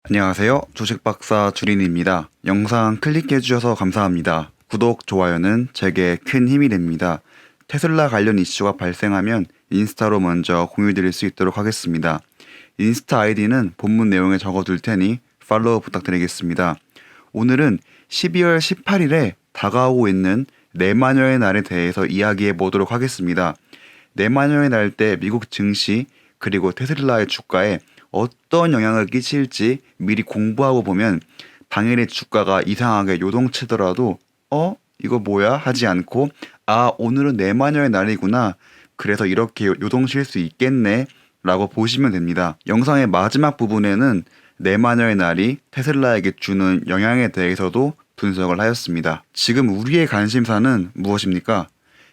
안녕하세요. 주식박사 주린입니다. 영상 클릭해 주셔서 감사합니다. 구독, 좋아요는 제게 큰 힘이 됩니다. 테슬라 관련 이슈가 발생하면 인스타로 먼저 공유드릴 수 있도록 하겠습니다. 인스타 아이디는 본문 내용에 적어둘 테니 팔로우 부탁드리겠습니다. 오늘은 12월 18일에 다가오고 있는 내마녀의 날에 대해서 이야기해 보도록 하겠습니다. 내마녀의 날 때 미국 증시 그리고 테슬라의 주가에 어떤 영향을 끼칠지 미리 공부하고 보면 당일의 주가가 이상하게 요동치더라도 이거 뭐야? 하지 않고 오늘은 내마녀의 날이구나. 그래서 이렇게 요동칠 수 있겠네. 라고 보시면 됩니다. 영상의 마지막 부분에는 내마녀의 날이 테슬라에게 주는 영향에 대해서도 분석을 하였습니다. 지금 우리의 관심사는 무엇입니까?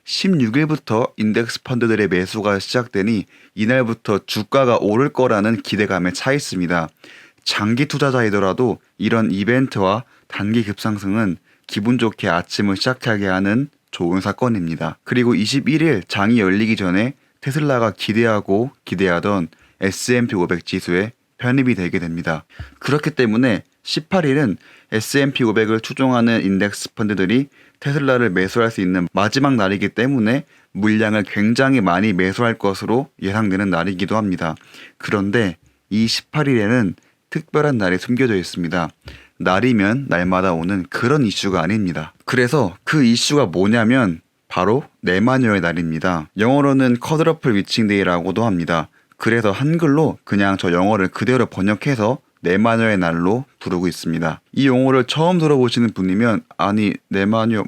16일부터 인덱스 펀드들의 매수가 시작되니 이날부터 주가가 오를 거라는 기대감에 차 있습니다. 장기 투자자이더라도 이런 이벤트와 단기 급상승은 기분 좋게 아침을 시작하게 하는 좋은 사건입니다. 그리고 21일 장이 열리기 전에 테슬라가 기대하던 S&P 500 지수에 편입이 되게 됩니다. 그렇기 때문에 18일은 S&P 500을 추종하는 인덱스 펀드들이 테슬라를 매수할 수 있는 마지막 날이기 때문에 물량을 굉장히 많이 매수할 것으로 예상되는 날이기도 합니다. 그런데 이 18일에는 특별한 날이 숨겨져 있습니다. 날이면 날마다 오는 그런 이슈가 아닙니다. 그래서 그 이슈가 뭐냐면 바로 내마녀의 날입니다. 영어로는 쿼드러플 위칭 데이라고도 합니다. 그래서 한글로 그냥 저 영어를 그대로 번역해서 내마녀의 날로 부르고 있습니다. 이 용어를 처음 들어보시는 분이면 아니 내마녀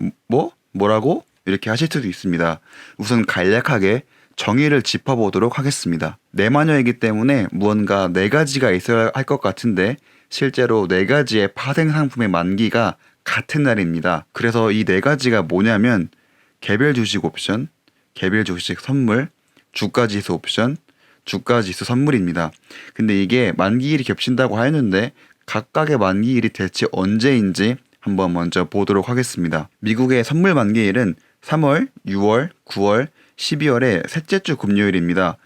뭐라고? 이렇게 하실 수도 있습니다. 우선 간략하게 정의를 짚어보도록 하겠습니다. 내마녀이기 때문에 무언가 네 가지가 있어야 할 것 같은데 실제로 네 가지의 파생 상품의 만기가 같은 날입니다. 그래서 이 네 가지가 뭐냐면 개별 주식 옵션, 개별 주식 선물, 주가 지수 옵션, 주가 지수 선물입니다. 근데 이게 만기일이 겹친다고 하였는데 각각의 만기일이 대체 언제인지 한번 먼저 보도록 하겠습니다. 미국의 선물 만기일은 3월, 6월, 9월, 12월의 셋째 주 금요일입니다.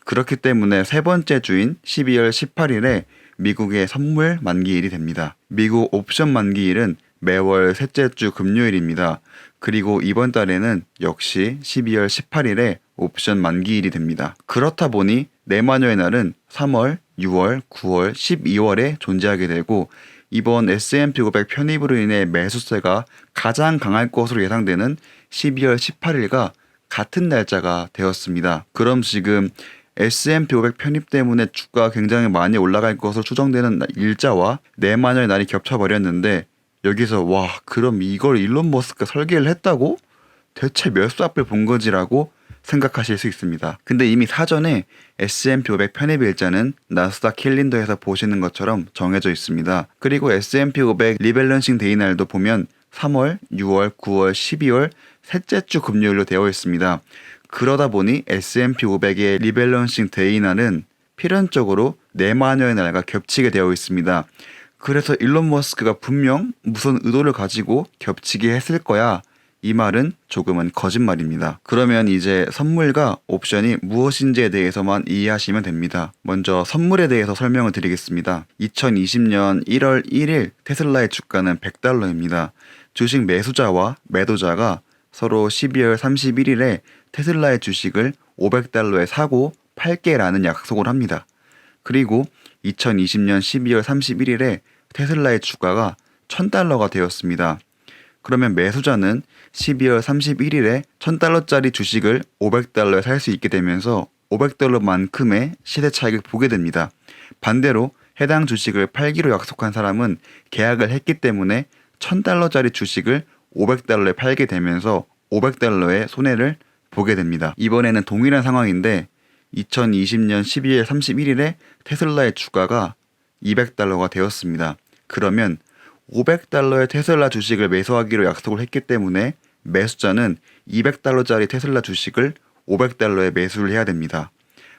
그렇기 때문에 세 번째 주인 12월 18일에 미국의 선물 만기일이 됩니다. 미국 옵션 만기일은 매월 셋째 주 금요일입니다. 그리고 이번 달에는 역시 12월 18일에 옵션 만기일이 됩니다. 그렇다 보니 내마녀의 날은 3월, 6월, 9월, 12월에 존재하게 되고 이번 S&P 500 편입으로 인해 매수세가 가장 강할 것으로 예상되는 12월 18일과 같은 날짜가 되었습니다. 그럼 지금 S&P 500 편입 때문에 주가가 굉장히 많이 올라갈 것으로 추정되는 일자와 내마녀의 날이 겹쳐버렸는데 여기서 그럼 이걸 일론 머스크가 설계를 했다고? 대체 몇 수 앞을 본 거지라고 생각하실 수 있습니다. 근데 이미 사전에 S&P 500 편입 일자는 나스닥 캘린더에서 보시는 것처럼 정해져 있습니다. 그리고 S&P 500 리밸런싱 데이 날도 보면 3월, 6월, 9월, 12월 셋째 주 금요일로 되어 있습니다. 그러다 보니 S&P 500의 리밸런싱 데이 날은 필연적으로 내마녀의 날과 겹치게 되어 있습니다. 그래서 일론 머스크가 분명 무슨 의도를 가지고 겹치게 했을 거야. 이 말은 조금은 거짓말입니다. 그러면 이제 선물과 옵션이 무엇인지에 대해서만 이해하시면 됩니다. 먼저 선물에 대해서 설명을 드리겠습니다. 2020년 1월 1일 테슬라의 주가는 $100입니다. 주식 매수자와 매도자가 서로 12월 31일에 테슬라의 주식을 $500에 사고 팔게라는 약속을 합니다. 그리고 2020년 12월 31일에 테슬라의 주가가 $1000가 되었습니다. 그러면 매수자는 12월 31일에 $1000짜리 주식을 $500에 살 수 있게 되면서 $500만큼의 시세 차익을 보게 됩니다. 반대로 해당 주식을 팔기로 약속한 사람은 계약을 했기 때문에 $1000짜리 주식을 $500에 팔게 되면서 $500의 손해를 보게 됩니다. 이번에는 동일한 상황인데 2020년 12월 31일에 테슬라의 주가가 $200가 되었습니다. 그러면 $500의 테슬라 주식을 매수하기로 약속을 했기 때문에 매수자는 $200짜리 테슬라 주식을 $500에 매수를 해야 됩니다.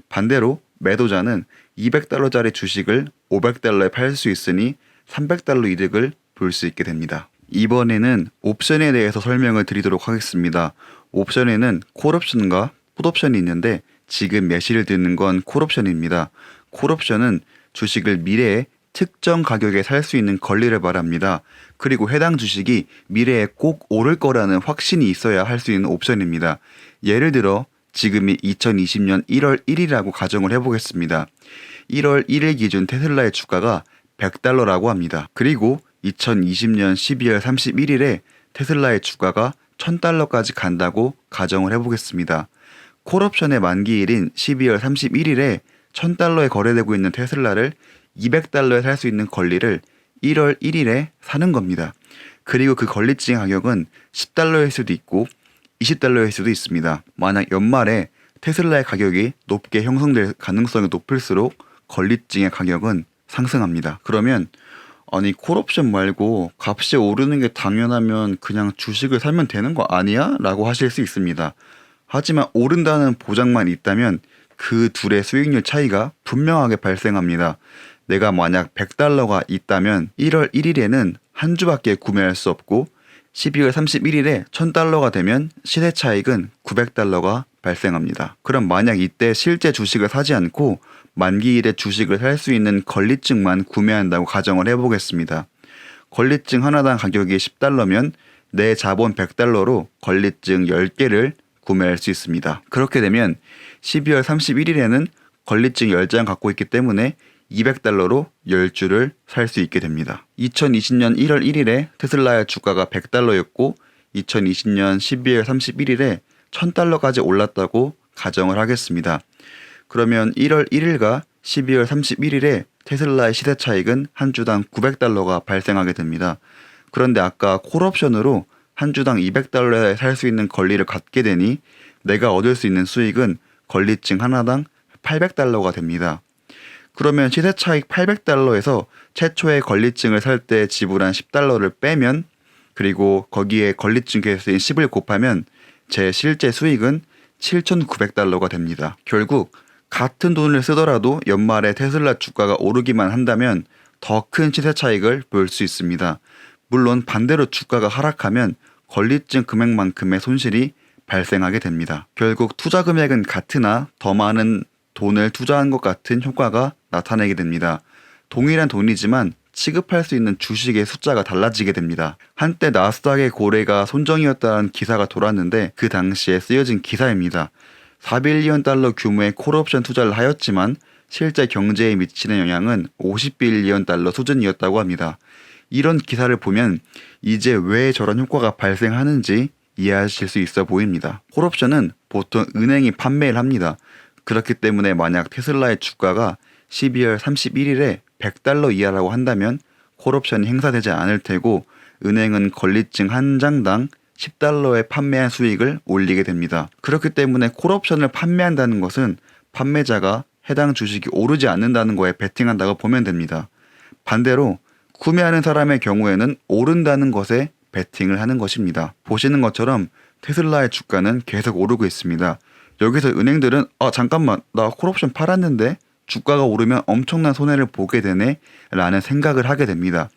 반대로 매도자는 $200짜리 주식을 $500에 팔 수 있으니 $300 이득을 볼 수 있게 됩니다. 이번에는 옵션에 대해서 설명을 드리도록 하겠습니다. 옵션에는 콜옵션과 풋옵션이 있는데 지금 매시를 듣는 건 콜옵션입니다. 콜옵션은 주식을 미래에 특정 가격에 살 수 있는 권리를 말합니다. 그리고 해당 주식이 미래에 꼭 오를 거라는 확신이 있어야 할 수 있는 옵션입니다. 예를 들어 지금이 2020년 1월 1일이라고 가정을 해보겠습니다. 1월 1일 기준 테슬라의 주가가 $100라고 합니다. 그리고 2020년 12월 31일에 테슬라의 주가가 $1000까지 간다고 가정을 해보겠습니다. 콜옵션의 만기일인 12월 31일에 $1000에 거래되고 있는 테슬라를 $200에 살 수 있는 권리를 1월 1일에 사는 겁니다. 그리고 그 권리증의 가격은 $10일 수도 있고 $20일 수도 있습니다. 만약 연말에 테슬라의 가격이 높게 형성될 가능성이 높을수록 권리증의 가격은 상승합니다. 그러면 아니 콜옵션 말고 값이 오르는 게 당연하면 그냥 주식을 사면 되는 거 아니야? 라고 하실 수 있습니다. 하지만 오른다는 보장만 있다면 그 둘의 수익률 차이가 분명하게 발생합니다. 내가 만약 $100가 있다면 1월 1일에는 한 주밖에 구매할 수 없고 12월 31일에 $1000가 되면 시세 차익은 $900가 발생합니다. 그럼 만약 이때 실제 주식을 사지 않고 만기일에 주식을 살 수 있는 권리증만 구매한다고 가정을 해보겠습니다. 권리증 하나당 가격이 $10면 내 자본 $100로 권리증 10개를 구매할 수 있습니다. 그렇게 되면 12월 31일에는 권리증 10장 갖고 있기 때문에 $200로 10주를 살 수 있게 됩니다. 2020년 1월 1일에 테슬라의 주가가 $100였고 2020년 12월 31일에 $1000까지 올랐다고 가정을 하겠습니다. 그러면 1월 1일과 12월 31일에 테슬라의 시세 차익은 한 주당 $900가 발생하게 됩니다. 그런데 아까 콜옵션으로 한 주당 $200에 살 수 있는 권리를 갖게 되니 내가 얻을 수 있는 수익은 권리증 하나당 $800가 됩니다. 그러면 시세 차익 $800에서 최초의 권리증을 살 때 지불한 $10를 빼면 그리고 거기에 권리증 계수인 10을 곱하면 제 실제 수익은 $7,900가 됩니다. 결국 같은 돈을 쓰더라도 연말에 테슬라 주가가 오르기만 한다면 더 큰 시세 차익을 볼 수 있습니다. 물론 반대로 주가가 하락하면 권리증 금액만큼의 손실이 발생하게 됩니다. 결국 투자 금액은 같으나 더 많은 돈을 투자한 것 같은 효과가 나타나게 됩니다. 동일한 돈이지만 취급할 수 있는 주식의 숫자가 달라지게 됩니다. 한때 나스닥의 고래가 손정이었다는 기사가 돌았는데 그 당시에 쓰여진 기사입니다. $4빌리언 규모의 콜옵션 투자를 하였지만 실제 경제에 미치는 영향은 $50빌리언 수준이었다고 합니다. 이런 기사를 보면 이제 왜 저런 효과가 발생하는지 이해하실 수 있어 보입니다. 콜옵션은 보통 은행이 판매를 합니다. 그렇기 때문에 만약 테슬라의 주가가 12월 31일에 $100 이하라고 한다면 콜옵션이 행사되지 않을 테고 은행은 권리증 한 장당 $10에 판매한 수익을 올리게 됩니다. 그렇기 때문에 콜옵션을 판매한다는 것은 판매자가 해당 주식이 오르지 않는다는 거에 베팅한다고 보면 됩니다. 반대로 구매하는 사람의 경우에는 오른다는 것에 베팅을 하는 것입니다. 보시는 것처럼 테슬라의 주가는 계속 오르고 있습니다. 여기서 은행들은 잠깐만 나 콜옵션 팔았는데 주가가 오르면 엄청난 손해를 보게 되네 라는 생각을 하게 됩니다.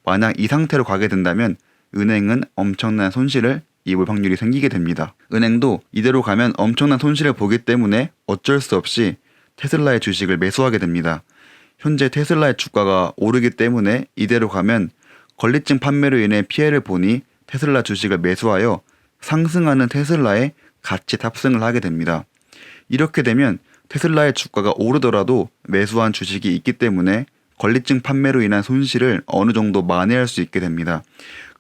만약 이 상태로 가게 된다면 은행은 엄청난 손실을 입을 확률이 생기게 됩니다. 은행도 이대로 가면 엄청난 손실을 보기 때문에 어쩔 수 없이 테슬라의 주식을 매수하게 됩니다. 현재 테슬라의 주가가 오르기 때문에 이대로 가면 권리증 판매로 인해 피해를 보니 테슬라 주식을 매수하여 상승하는 테슬라에 같이 탑승을 하게 됩니다. 이렇게 되면 테슬라의 주가가 오르더라도 매수한 주식이 있기 때문에 권리증 판매로 인한 손실을 어느 정도 만회할 수 있게 됩니다.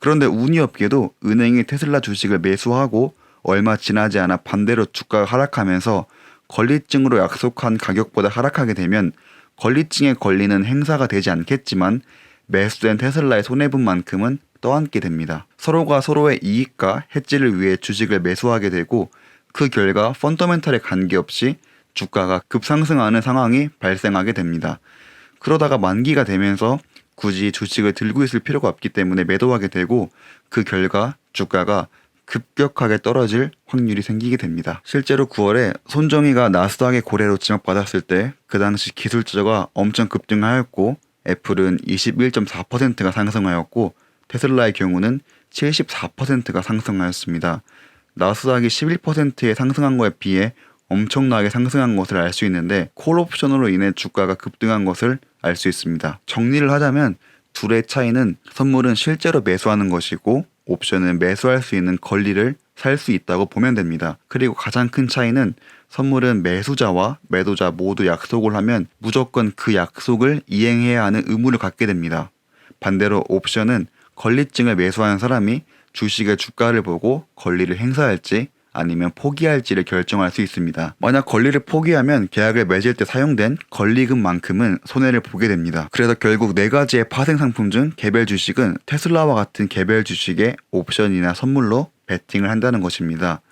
그런데 운이 없게도 은행이 테슬라 주식을 매수하고 얼마 지나지 않아 반대로 주가가 하락하면서 권리증으로 약속한 가격보다 하락하게 되면 권리증의 권리는 행사가 되지 않겠지만 매수된 테슬라의 손해분만큼은 떠안게 됩니다. 서로가 서로의 이익과 해지를 위해 주식을 매수하게 되고 그 결과 펀더멘털에 관계없이 주가가 급상승하는 상황이 발생하게 됩니다. 그러다가 만기가 되면서 굳이 주식을 들고 있을 필요가 없기 때문에 매도하게 되고 그 결과 주가가 급격하게 떨어질 확률이 생기게 됩니다. 실제로 9월에 손정희가 나스닥의 고래로 지목받았을 때 그 당시 기술주가 엄청 급등하였고 애플은 21.4%가 상승하였고 테슬라의 경우는 74%가 상승하였습니다. 나스닥이 11%에 상승한 거에 비해 엄청나게 상승한 것을 알 수 있는데 콜옵션으로 인해 주가가 급등한 것을 알 수 있습니다. 정리를 하자면 둘의 차이는 선물은 실제로 매수하는 것이고 옵션은 매수할 수 있는 권리를 살 수 있다고 보면 됩니다. 그리고 가장 큰 차이는 선물은 매수자와 매도자 모두 약속을 하면 무조건 그 약속을 이행해야 하는 의무를 갖게 됩니다. 반대로 옵션은 권리증을 매수하는 사람이 주식의 주가를 보고 권리를 행사할지 아니면 포기할지를 결정할 수 있습니다. 만약 권리를 포기하면 계약을 맺을 때 사용된 권리금만큼은 손해를 보게 됩니다. 그래서 결국 4가지의 파생 상품 중 개별 주식은 테슬라와 같은 개별 주식에 옵션이나 선물로 베팅을 한다는 것입니다.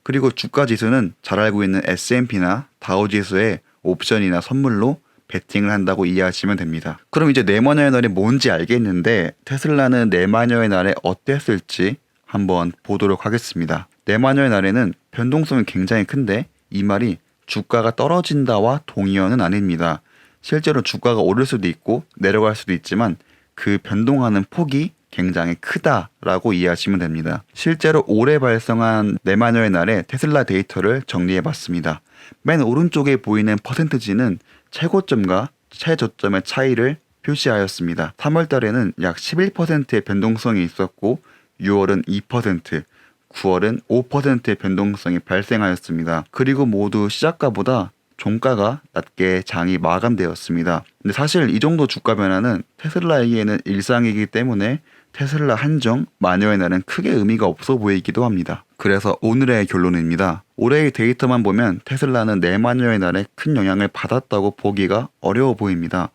그리고 주가 지수는 잘 알고 있는 S&P나 다우 지수에 옵션이나 선물로 베팅을 한다고 이해하시면 됩니다. 그럼 이제 내 마녀의 날이 뭔지 알겠는데 테슬라는 내 마녀의 날에 어땠을지 한번 보도록 하겠습니다. 내 마녀의 날에는 변동성이 굉장히 큰데 이 말이 주가가 떨어진다와 동의어는 아닙니다. 실제로 주가가 오를 수도 있고 내려갈 수도 있지만 그 변동하는 폭이 굉장히 크다라고 이해하시면 됩니다. 실제로 올해 발생한 내 마녀의 날의 테슬라 데이터를 정리해봤습니다. 맨 오른쪽에 보이는 퍼센트지는 최고점과 최저점의 차이를 표시하였습니다. 3월 달에는 약 11%의 변동성이 있었고 6월은 2%, 9월은 5%의 변동성이 발생하였습니다. 그리고 모두 시작가보다 종가가 낮게 장이 마감되었습니다. 근데 사실 이 정도 주가 변화는 테슬라에게는 일상이기 때문에 테슬라 한정 마녀의 날은 크게 의미가 없어 보이기도 합니다. 그래서 오늘의 결론입니다. 올해의 데이터만 보면 테슬라는 내 마녀의 날에 큰 영향을 받았다고 보기가 어려워 보입니다.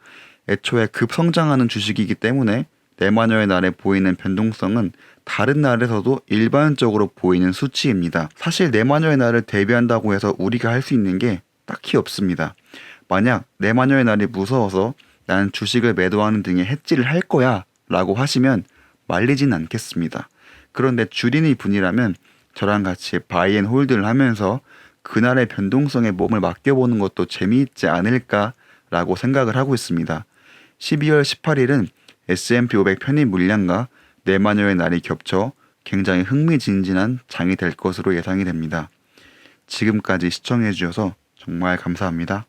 애초에 급성장하는 주식이기 때문에 내 마녀의 날에 보이는 변동성은 다른 날에서도 일반적으로 보이는 수치입니다. 사실 내 마녀의 날을 대비한다고 해서 우리가 할 수 있는 게 딱히 없습니다. 만약 내 마녀의 날이 무서워서 나는 주식을 매도하는 등의 해지를 할 거야 라고 하시면 말리진 않겠습니다. 그런데 주린이 분이라면 저랑 같이 바이 앤 홀드를 하면서 그날의 변동성에 몸을 맡겨보는 것도 재미있지 않을까라고 생각을 하고 있습니다. 12월 18일은 S&P 500 편입 물량과 내 마녀의 날이 겹쳐 굉장히 흥미진진한 장이 될 것으로 예상이 됩니다. 지금까지 시청해주셔서 정말 감사합니다.